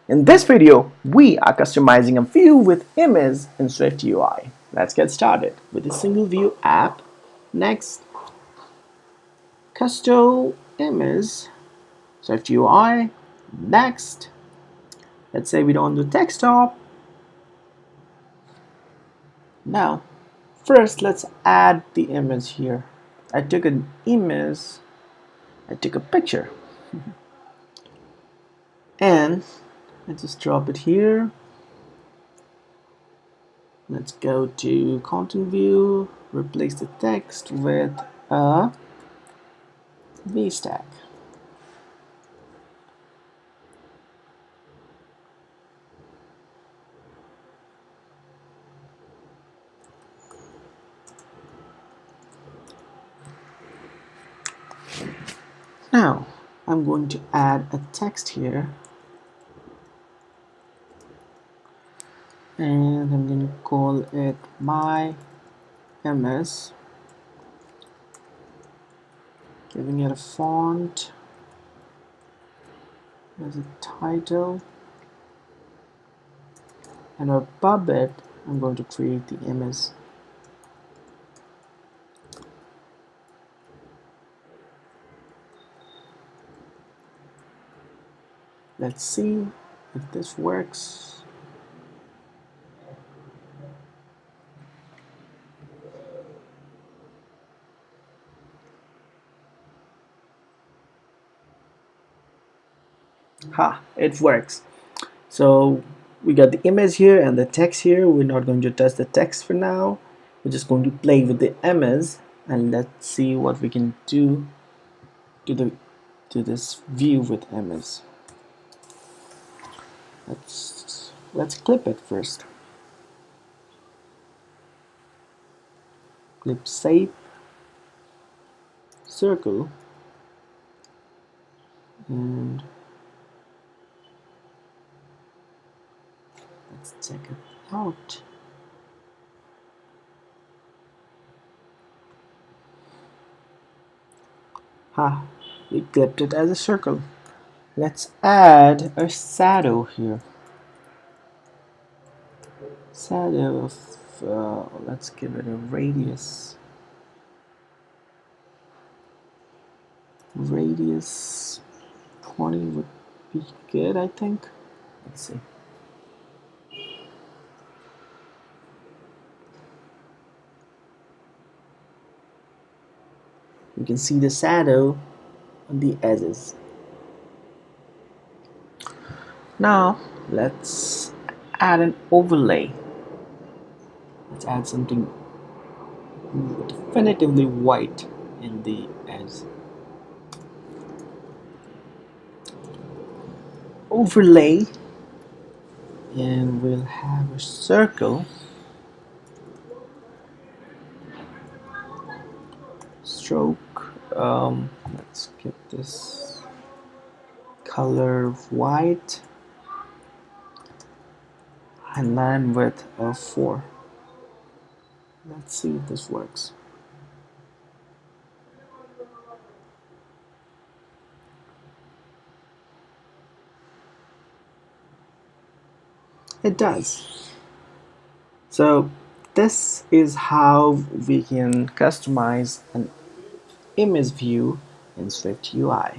In this video, we are customizing a view with image in SwiftUI. Let's get started with a single view app. Next, custom image, SwiftUI. Next, let's say we don't do desktop. Now, first let's add the image here. I took an image, I took a picture, and let's just drop it here. Let's go to content view, replace the text with a V stack. Now I'm going to add a text here, and I'm going to call it my ms, giving it a font as a title, and above it I'm going to create the image. Let's see if this works. It works. So we got the image here and the text here. We're not going to touch the text for now. We're just going to play with the image, and let's see what we can do to this view with image. Let's clip it first. Clip shape, circle, and let's check it out. We clipped it as a circle. Let's add a shadow here. Shadow of, let's give it a radius. Radius 20 would be good, I think. Let's see. You can see the shadow on the edges. Now let's add an overlay. Let's add something definitively white in the edge. Overlay, and we'll have a circle. Stroke, let's get this color white, and line width of 4. Let's see if this works. It does. So this is how we can customize an image view in SwiftUI.